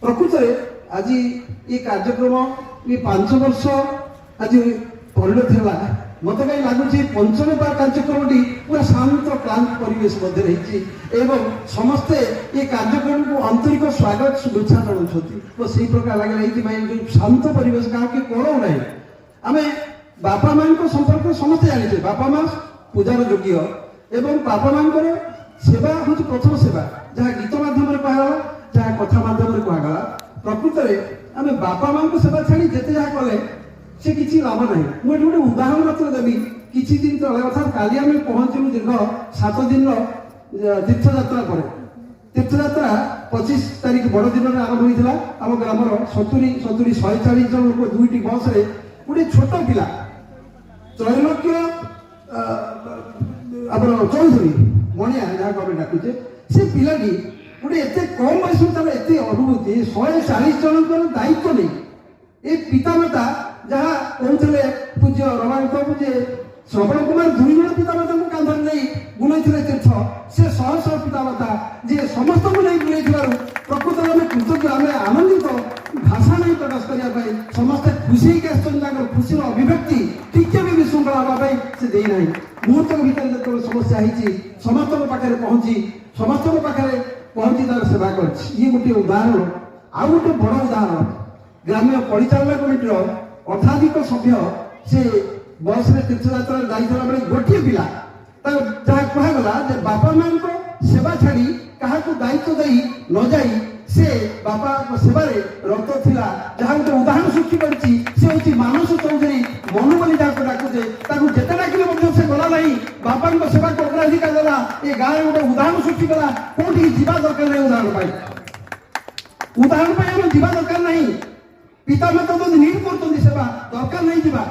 ପ୍ରକୃତରେ ଆଜି ଏ କାର୍ଯ୍ୟକ୍ରମ ଏ 5 ବର୍ଷ ଆଜି ପରିଣତ ହେଲା। ମତେ କାହିଁ ଲାଗୁଛି ପଞ୍ଚମ କାର୍ଯ୍ୟକ୍ରମଟି ପୁରା ଶାନ୍ତ କ୍ଳାନ୍ତ ପରିବେଶ ମଧ୍ୟରେ ହେଇଛି ଏବଂ ସମସ୍ତେ ଏ କାର୍ଯ୍ୟକ୍ରମକୁ ଆନ୍ତରିକ ସ୍ୱାଗତ ଶୁଭେଚ୍ଛା ଜଣାଉଛନ୍ତି। ତ ସେଇ ପ୍ରକାର ଲାଗିଲା ଏଇଥିପାଇଁ ଯେଉଁ ଶାନ୍ତ ପରିବେଶ କାହାକୁ କରଉ ନାହିଁ। ଆମେ ବାପା ମାଙ୍କ ସମ୍ପର୍କରେ ସମସ୍ତେ ଜାଣିଛେ। ବାପା ମା ପୂଜାର ଯୋଗ୍ୟ ଏବଂ ବାପା ମାଙ୍କର ସେବା ହେଉଛି ପ୍ରଥମ ସେବା, ଯାହା ଗୀତ ମାଧ୍ୟମରେ କୁହାଗଲା, ଯାହା କଥା ମାଧ୍ୟମରେ କୁହାଗଲା। ପ୍ରକୃତରେ ଆମେ ବାପା ମାଙ୍କ ସେବା ଛାଡ଼ି ଯେତେ ଯାହା କଲେ ସେ କିଛି ଲାଭ ନାହିଁ। ମୁଁ ଏଠି ଗୋଟେ ଉଦାହରଣ ମାତ୍ର ଦେବି। କିଛି ଦିନ ତଳେ ଅର୍ଥାତ୍ କାଲି ଆମେ ପହଞ୍ଚିଲୁ ଦୀର୍ଘ 7 ଦିନର ତୀର୍ଥଯାତ୍ରା ପରେ। ତୀର୍ଥଯାତ୍ରା 25 ତାରିଖ ବଡ଼ଦିନରେ ଆରମ୍ଭ ହୋଇଥିଲା। ଆମ ଗ୍ରାମର 140 ଜଣ ଲୋକ 2ଟି ବସ୍ରେ ଗୋଟେ ଛୋଟ ପିଲା ତ୍ରୈଲୋକ୍ୟ ଆମର ଚୌଧୁରୀ ମଣିଆ ଯାହାକୁ ଆମେ ଡାକୁଛେ, ସେ ପିଲାଟି ଗୋଟେ ଏତେ କମ୍ ବୟସରୁ ତାର ଏତେ ଅନୁଭୂତି, 140 ଜଣଙ୍କର ଦାୟିତ୍ୱ ନେଇ ଏ ପିତାମାତା ଯାହା କହୁଥିଲେ ପୂଜ୍ୟ ରମାକାନ୍ତ ପୂଜ୍ୟ ଶ୍ରବଣ କୁମାର 2 ଜଣ ପିତାମାତାଙ୍କୁ କାନ୍ଧରେ ନେଇ ବୁଲେଇଥିଲେ ତୀର୍ଥ। ସେ ଶହ ଶହ ପିତାମାତା ଯେ ସମସ୍ତଙ୍କୁ ନେଇ ବୁଲେଇଥିବାରୁ ପ୍ରକୃତରେ ଆମେ କୃତଜ୍ଞ, ଆମେ ଆନନ୍ଦିତ। ଭାଷା ନାହିଁ ପ୍ରକାଶ କରିବା ପାଇଁ। ସମସ୍ତେ ଖୁସି ହେଇକି ଆସିଛନ୍ତି। ତାଙ୍କର ଖୁସିର ଅଭିବ୍ୟକ୍ତି ଟିକେ ବି ବିଶୃଙ୍ଖଳା ହେବା ପାଇଁ ସେ ଦେଇନାହିଁ। ମୁହୂର୍ତ୍ତକ ଭିତରେ ଯେତେବେଳେ ସମସ୍ୟା ହେଇଛି ସମସ୍ତଙ୍କ ପାଖରେ ପହଞ୍ଚି ତାର ସେବା କରିଛି। ଇଏ ଗୋଟିଏ ଉଦାହରଣ। ଆଉ ଗୋଟେ ବଡ଼ ଉଦାହରଣ, ଗ୍ରାମ୍ୟ ପରିଚାଳନା କମିଟିର ଅର୍ଦ୍ଧାଧିକ ସଭ୍ୟ ସେ ବସ୍ରେ ତୀର୍ଥଯାତ୍ରାରେ ଯାଇଥିଲା ବେଳେ ଗୋଟିଏ ପିଲା ତାକୁ ଯାହା କୁହାଗଲା ଯେ ବାପା ମାଙ୍କ ସେବା ଛାଡ଼ି କାହାକୁ ଦାୟିତ୍ୱ ଦେଇ ନ ଯାଇ ସେ ବାପାଙ୍କ ସେବାରେ ରତ ଥିଲା, ଯାହା ଗୋଟେ ଉଦାହରଣ ସୃଷ୍ଟି କରିଛି। ସେ ହେଉଛି ମାନସ ଚୌଧୁରୀ ମନୁ ବୋଲି ଯାହାକୁ ଡାକୁଛେ। ତାକୁ ଯେତେ ଡାକିଲେ ମଧ୍ୟ ସେ ଗଲା ନାହିଁ। ବାପାଙ୍କ ସେବାକୁ ଅଗ୍ରାଧିକାର ଦେଲା। ଏ ଗାଁରେ ଗୋଟେ ଉଦାହରଣ ସୃଷ୍ଟି କଲା। କୋଉଠିକି ଯିବା ଦରକାର ନାହିଁ। ଉଦାହରଣ ପାଇଁ ଆମେ ଯିବା ଦରକାର ନାହିଁ। ପିତାମାତା ଯଦି ନିଟ୍ କରୁଛନ୍ତି ସେବା, ଦରକାର ନାହିଁ ଯିବା।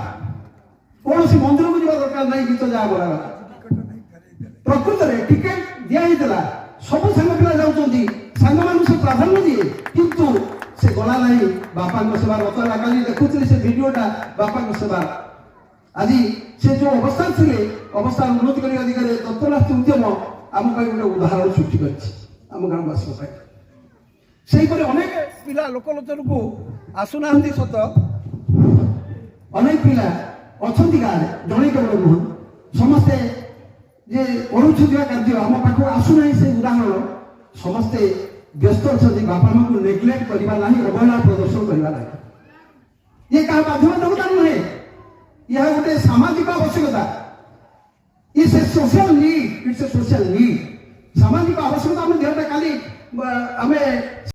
କୌଣସି ମନ୍ଦିରକୁ ଯିବା ଦରକାର ନାହିଁ। ଗୀତ ଯାହା ବୋଲାଗଲା। ପ୍ରକୃତରେ ଟିକେଟ ଦିଆହେଇଥିଲା, ସବୁ ସାଙ୍ଗ ପିଲା ଯାଉଛନ୍ତି, ସାଙ୍ଗମାନଙ୍କୁ ସେ ପ୍ରାଧାନ୍ୟ ଦିଏ, କିନ୍ତୁ ସେ ଗଲା ନାହିଁ ବାପାଙ୍କ ସେବା। ରତଲା କାଲି ଦେଖୁଥିଲି ସେ ଭିଡିଓଟା ବାପାଙ୍କ ସେବା। ଆଜି ସେ ଯେଉଁ ଅବସ୍ଥାରେ ଥିଲେ, ଅବସ୍ଥା ଉନ୍ନତି କରିବା ଦିଗରେ ଦତ୍ତରାସ୍ତି ଉଦ୍ୟମ ଆମ ପାଇଁ ଗୋଟେ ଉଦାହରଣ ସୃଷ୍ଟି କରିଛି ଆମ ଗ୍ରାମବାସୀଙ୍କ ପାଇଁ। ସେହିପରି ଅନେକ ପିଲା ଲୋକଲୋଚନକୁ ଆସୁନାହାନ୍ତି ସତ, ଅନେକ ପିଲା ଅଛନ୍ତି ଗାଁରେ, ଜଣେ କେବଳ ନୁହଁ, ସମସ୍ତେ ଯେ କରୁଛନ୍ତି କାର୍ଯ୍ୟ ଆମ ପାଖକୁ ଆସୁନାହିଁ। ସେ ଉଦାହରଣ ସମସ୍ତେ ବ୍ୟସ୍ତ ଅଛନ୍ତି। ବାପା ମାଙ୍କୁ ନେଗ୍ଲେକ୍ଟ କରିବା ନାହିଁ, ଅବହେଳା ପ୍ରଦର୍ଶନ କରିବା ନାହିଁ। ଇଏ କାହା ମାଧ୍ୟମ ଯୋଗଦାନ ନୁହେଁ, ଏହା ଗୋଟେ ସାମାଜିକ ଆବଶ୍ୟକତା। It's a social need. ସାମାଜିକ ଆବଶ୍ୟକତା। ଆମେ ଦେହଟା କାଲି ଆମେ